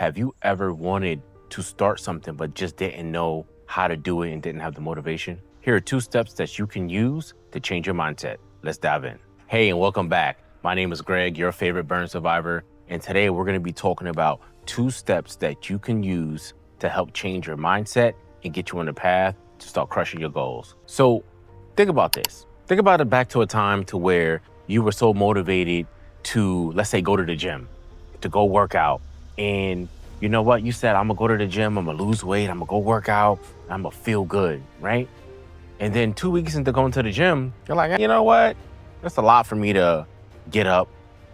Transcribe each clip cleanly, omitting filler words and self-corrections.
Have you ever wanted to start something but just didn't know how to do it and didn't have the motivation? Here are 2 steps that you can use to change your mindset. Let's dive in. Hey, and welcome back. My name is Greg, your favorite burn survivor. And today we're going to be talking about 2 steps that you can use to help change your mindset and get you on the path to start crushing your goals. So think about this. Think about it back to a time to where you were so motivated to, let's say, go to the gym, to go work out. And you know what? You said, I'm gonna go to the gym, I'm gonna lose weight, I'm gonna go work out, I'm gonna feel good, right? And then 2 weeks into going to the gym, you're like, you know what? It's a lot for me to get up.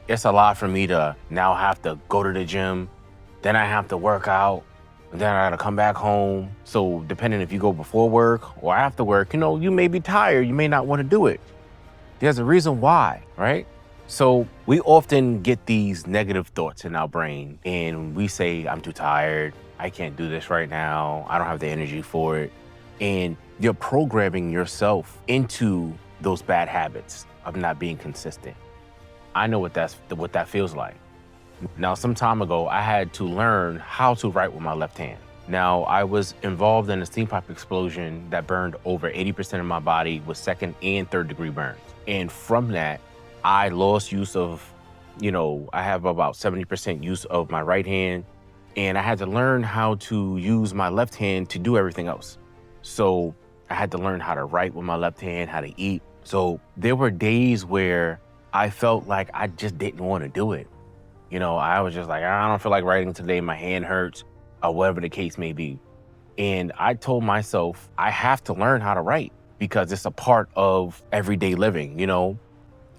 It's a lot for me to now have to go to the gym. Then I have to work out. And then I gotta come back home. So depending if you go before work or after work, you may be tired. You may not want to do it. There's a reason why, right? So we often get these negative thoughts in our brain and we say, I'm too tired. I can't do this right now. I don't have the energy for it. And you're programming yourself into those bad habits of not being consistent. I know what that feels like. Now, some time ago, I had to learn how to write with my left hand. Now, I was involved in a steam pipe explosion that burned over 80% of my body with 2nd and 3rd degree burns. And from that, I lost use of, I have about 70% use of my right hand. And I had to learn how to use my left hand to do everything else. So I had to learn how to write with my left hand, how to eat. So there were days where I felt like I just didn't want to do it. I was just like, I don't feel like writing today. My hand hurts or whatever the case may be. And I told myself I have to learn how to write because it's a part of everyday living,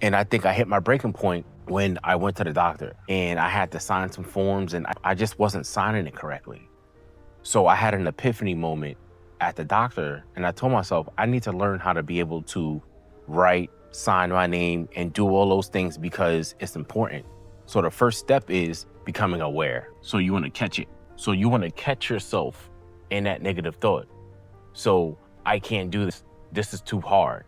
And I think I hit my breaking point when I went to the doctor and I had to sign some forms and I just wasn't signing it correctly. So I had an epiphany moment at the doctor and I told myself I need to learn how to be able to write, sign my name and do all those things because it's important. So the first step is becoming aware. So you want to catch it. So you want to catch yourself in that negative thought. So I can't do this. This is too hard,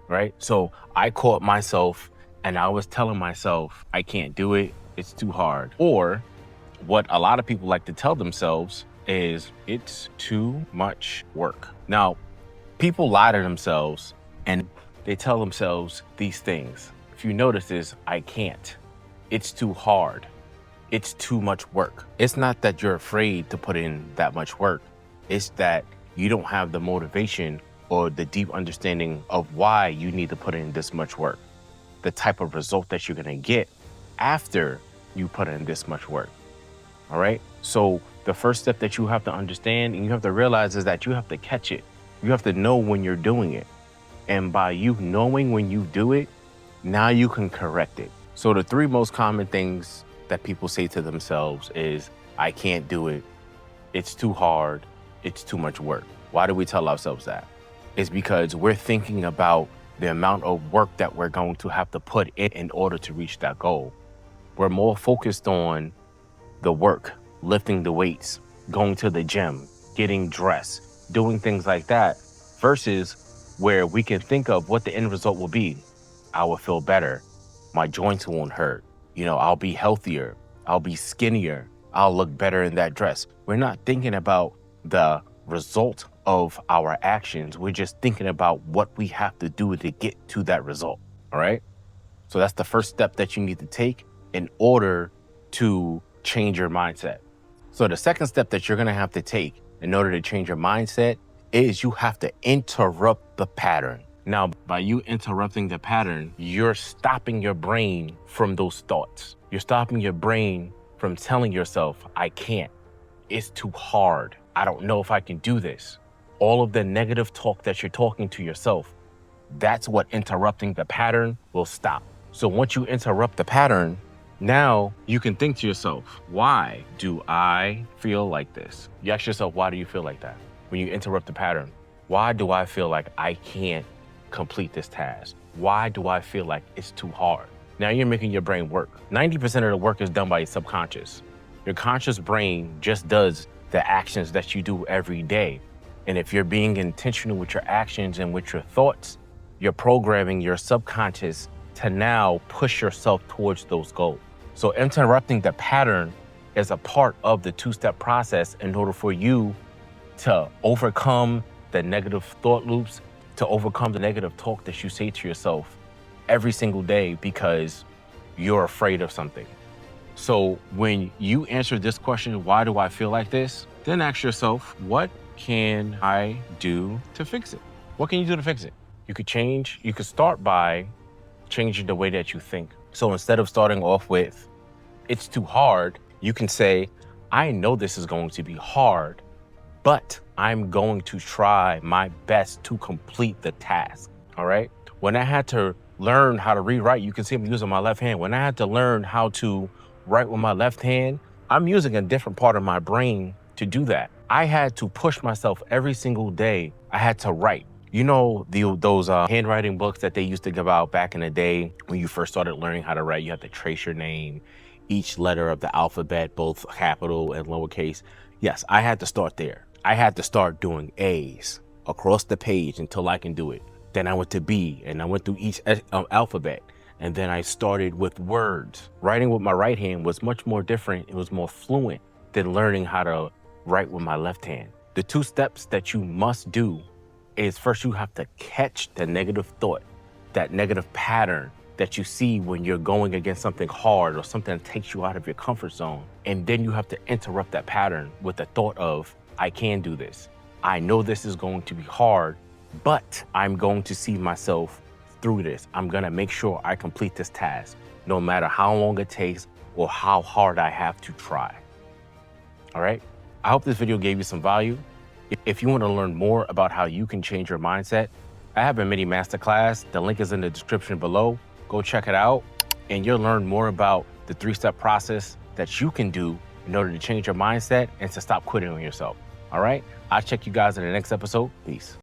right? So I caught myself and I was telling myself, I can't do it. It's too hard. Or what a lot of people like to tell themselves is it's too much work. Now, people lie to themselves and they tell themselves these things. If you notice this, I can't. It's too hard. It's too much work. It's not that you're afraid to put in that much work. It's that you don't have the motivation or the deep understanding of why you need to put in this much work, the type of result that you're gonna get after you put in this much work, all right? So the first step that you have to understand and you have to realize is that you have to catch it. You have to know when you're doing it. And by you knowing when you do it, now you can correct it. So the 3 most common things that people say to themselves is, I can't do it. It's too hard. It's too much work. Why do we tell ourselves that? It's because we're thinking about the amount of work that we're going to have to put in order to reach that goal. We're more focused on the work, lifting the weights, going to the gym, getting dressed, doing things like that, versus where we can think of what the end result will be. I will feel better. My joints won't hurt. I'll be healthier. I'll be skinnier. I'll look better in that dress. We're not thinking about the result of our actions. We're just thinking about what we have to do to get to that result, all right? So that's the first step that you need to take in order to change your mindset. So the second step that you're gonna have to take in order to change your mindset is you have to interrupt the pattern. Now, by you interrupting the pattern, you're stopping your brain from those thoughts. You're stopping your brain from telling yourself, I can't. It's too hard. I don't know if I can do this. All of the negative talk that you're talking to yourself, that's what interrupting the pattern will stop. So once you interrupt the pattern, now you can think to yourself, why do I feel like this? You ask yourself, why do you feel like that? When you interrupt the pattern, why do I feel like I can't complete this task? Why do I feel like it's too hard? Now you're making your brain work. 90% of the work is done by your subconscious. Your conscious brain just does the actions that you do every day. And if you're being intentional with your actions and with your thoughts, you're programming your subconscious to now push yourself towards those goals. So interrupting the pattern is a part of the two-step process in order for you to overcome the negative thought loops, to overcome the negative talk that you say to yourself every single day because you're afraid of something. So when you answer this question, why do I feel like this? Then ask yourself, what can I do to fix it? What can you do to fix it? You could start by changing the way that you think. So instead of starting off with, it's too hard, you can say, I know this is going to be hard, but I'm going to try my best to complete the task, all right? When I had to learn how to rewrite, you can see I'm using my left hand. When I had to learn how to write with my left hand, I'm using a different part of my brain to do that. I had to push myself every single day. I had to write. You know, those handwriting books that they used to give out back in the day when you first started learning how to write, you had to trace your name, each letter of the alphabet, both capital and lowercase. Yes, I had to start there. I had to start doing A's across the page until I can do it. Then I went to B and I went through each alphabet. And then I started with words. Writing with my right hand was much more different. It was more fluent than learning how to write with my left hand. The two steps that you must do is first you have to catch the negative thought, that negative pattern that you see when you're going against something hard or something that takes you out of your comfort zone. And then you have to interrupt that pattern with the thought of, I can do this. I know this is going to be hard, but I'm going to see myself through this. I'm gonna make sure I complete this task, no matter how long it takes or how hard I have to try. All right? I hope this video gave you some value. If you want to learn more about how you can change your mindset, I have a mini masterclass. The link is in the description below. Go check it out, and you'll learn more about the 3-step process that you can do in order to change your mindset and to stop quitting on yourself. All right? I'll check you guys in the next episode. Peace.